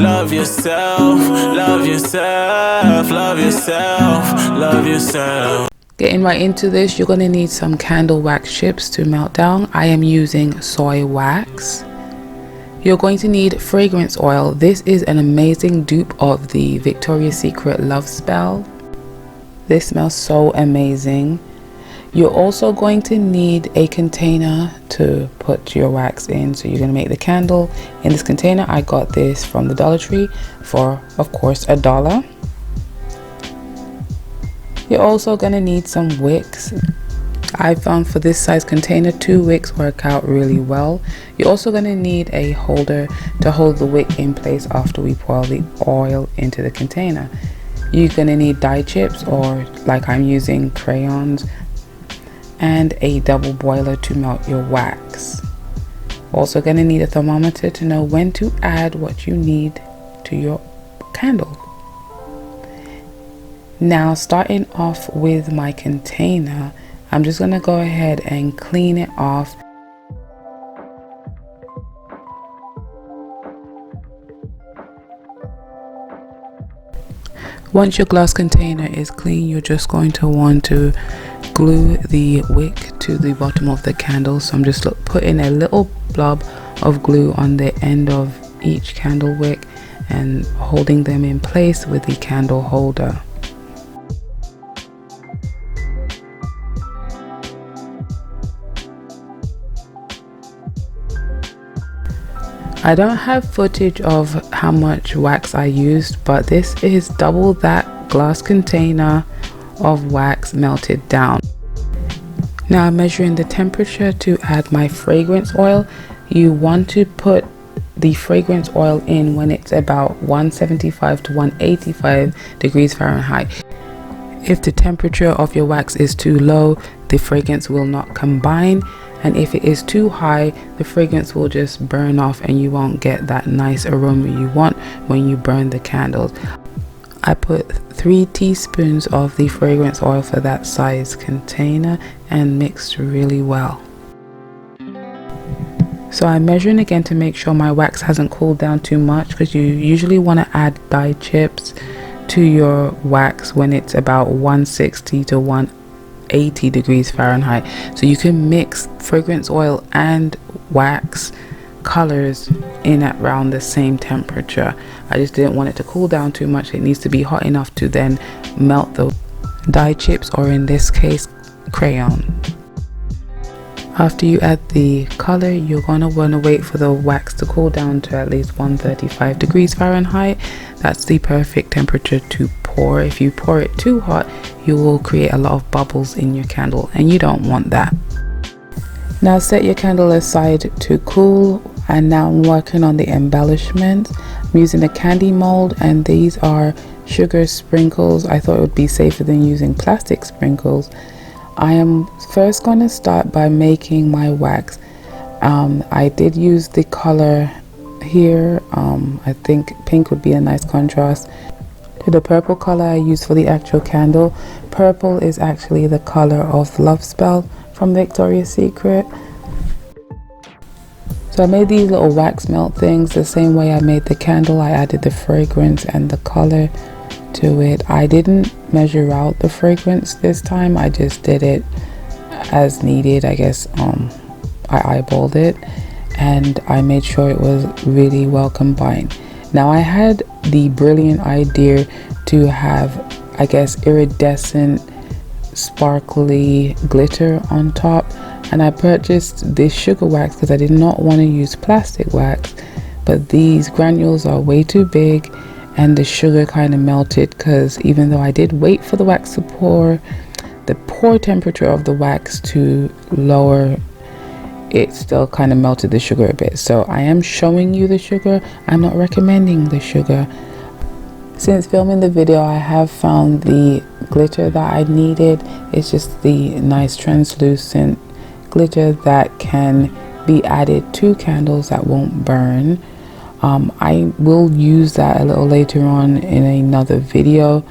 love yourself, love yourself, love yourself, love yourself. Getting right into this, you're going to need some candle wax chips to melt down. I am using soy wax. You're going to need fragrance oil. This is an amazing dupe of the Victoria's Secret Love Spell. This smells so amazing. You're also going to need a container to put your wax in. So you're going to make the candle in this container. I got this from the Dollar Tree for, of course, $1. You're also going to need some wicks. I found for this size container 2 wicks work out really well. You're also going to need a holder to hold the wick in place after we pour the oil into the container. You're going to need dye chips, or like I'm using, crayons, and a double boiler to melt your wax. Also going to need a thermometer to know when to add what you need to your candle. Now, starting off with my container, I'm just going to go ahead and clean it off. Once your glass container is clean, you're just going to want to glue the wick to the bottom of the candle. So I'm just putting a little blob of glue on the end of each candle wick and holding them in place with the candle holder. I don't have footage of how much wax I used, but this is double that glass container of wax melted down. Now I'm measuring the temperature to add my fragrance oil. You want to put the fragrance oil in when it's about 175 to 185 degrees Fahrenheit. If the temperature of your wax is too low, the fragrance will not combine. And if it is too high, the fragrance will just burn off and you won't get that nice aroma you want when you burn the candles. I put 3 teaspoons of the fragrance oil for that size container and mixed really well. So I'm measuring again to make sure my wax hasn't cooled down too much, because you usually want to add dye chips to your wax when it's about 160 to 180 degrees Fahrenheit. So you can mix fragrance oil and wax colors in at around the same temperature. I just didn't want it to cool down too much. It needs to be hot enough to then melt the dye chips, or in this case, crayon. After you add the color, you're going to want to wait for the wax to cool down to at least 135 degrees Fahrenheit. That's the perfect temperature to pour. If you pour it too hot, you will create a lot of bubbles in your candle, and you don't want that. Now set your candle aside to cool, and now I'm working on the embellishments. I'm using a candy mold, and these are sugar sprinkles. I thought it would be safer than using plastic sprinkles. I am first going to start by making my wax. I did use the color here. I think pink would be a nice contrast to the purple color I used for the actual candle. Purple is actually the color of Love Spell from Victoria's Secret. So I made these little wax melt things the same way I made the candle. I added the fragrance and the color to it. I didn't measure out the fragrance this time. I just did it as needed. I guess I eyeballed it, and I made sure it was really well combined. Now I had the brilliant idea to have, I guess, iridescent sparkly glitter on top, and I purchased this sugar wax because I did not want to use plastic wax, but these granules are way too big and the sugar kind of melted, because even though I did wait for the wax to pour, the pour temperature of the wax to lower, it still kind of melted the sugar a bit. So I am showing you the sugar, I'm not recommending the sugar. Since filming the video, I have found the glitter that I needed. It's just the nice translucent glitter that can be added to candles that won't burn. I will use that a little later on in another video,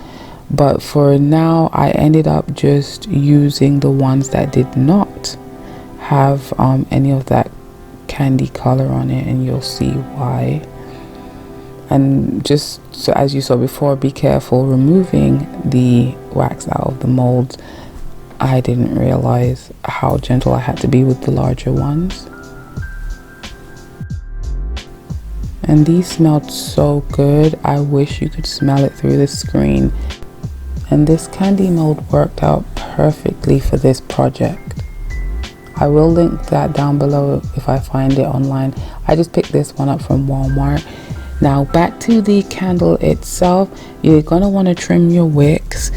but for now I ended up just using the ones that did not have any of that candy color on it, and you'll see why. And just so as you saw before, be careful removing the wax out of the molds. I didn't realize how gentle I had to be with the larger ones. And these smelled so good. I wish you could smell it through the screen. And this candy mold worked out perfectly for this project. I will link that down below if I find it online. I just picked this one up from Walmart. Now back to the candle itself. You're gonna want to trim your wicks.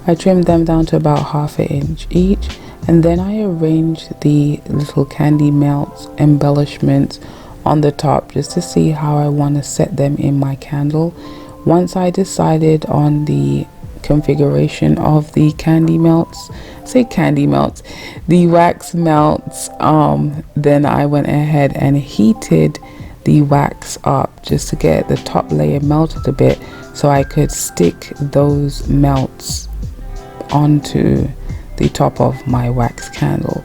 I trimmed them down to about 1/2 inch each, and then I arranged the little candy melts embellishments on the top just to see how I want to set them in my candle. Once I decided on the configuration of the candy melts, the wax melts, then I went ahead and heated the wax up just to get the top layer melted a bit so I could stick those melts onto the top of my wax candle.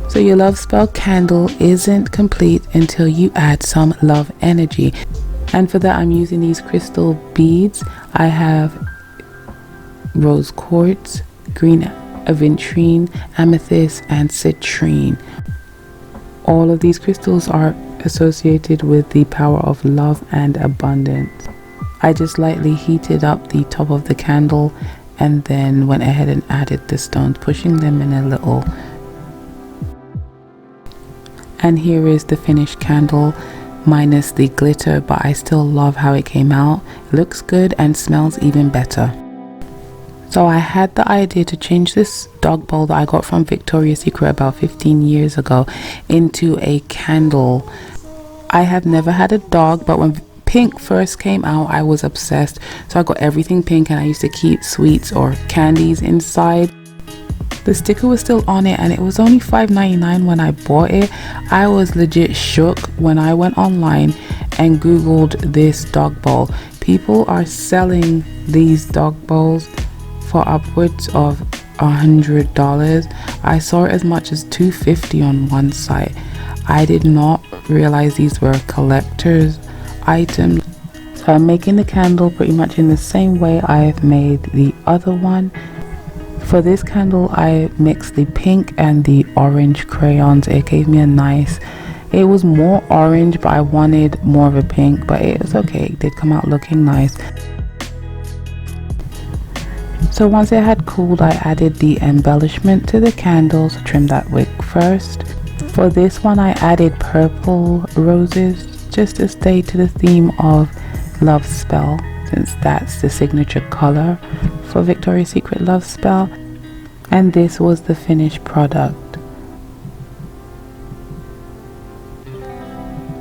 So your love spell candle isn't complete until you add some love energy, and for that I'm using these crystal beads. I have rose quartz, green aventurine, amethyst, and citrine. All of these crystals are associated with the power of love and abundance. I just lightly heated up the top of the candle and then went ahead and added the stones, pushing them in a little. And here is the finished candle minus the glitter, but I still love how it came out. It looks good and smells even better. So I had the idea to change this dog bowl that I got from Victoria's Secret about 15 years ago into a candle. I have never had a dog, but when pink first came out I was obsessed, so I got everything pink and I used to keep sweets or candies inside. The sticker was still on it and it was only $5.99 when I bought it. I was legit shook when I went online and googled this dog bowl. People are selling these dog bowls for upwards of $100. I saw it as much as $250 on one site. I did not realize these were collector's items. So I'm making the candle pretty much in the same way I've made the other one. For this candle I mixed the pink and the orange crayons. It gave me a nice, it was more orange but I wanted more of a pink, but it was okay. It did come out looking nice. So once it had cooled, I added the embellishment to the candles. Trimmed that wick first. For this one I added purple roses just to stay to the theme of love spell, since that's the signature color for Victoria's Secret love spell. And this was the finished product.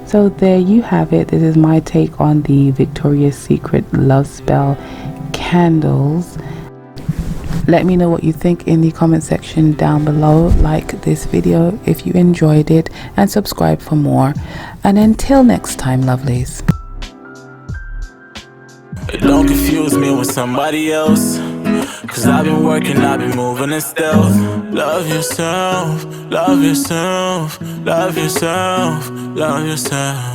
So there you have it. This is my take on the Victoria's Secret love spell candles. Let me know what you think in the comment section down below. Like this video if you enjoyed it and subscribe for more. And until next time, lovelies. Don't confuse me with somebody else, 'cause I've been working, I've been moving in stealth. Love yourself, love yourself, love yourself, love yourself.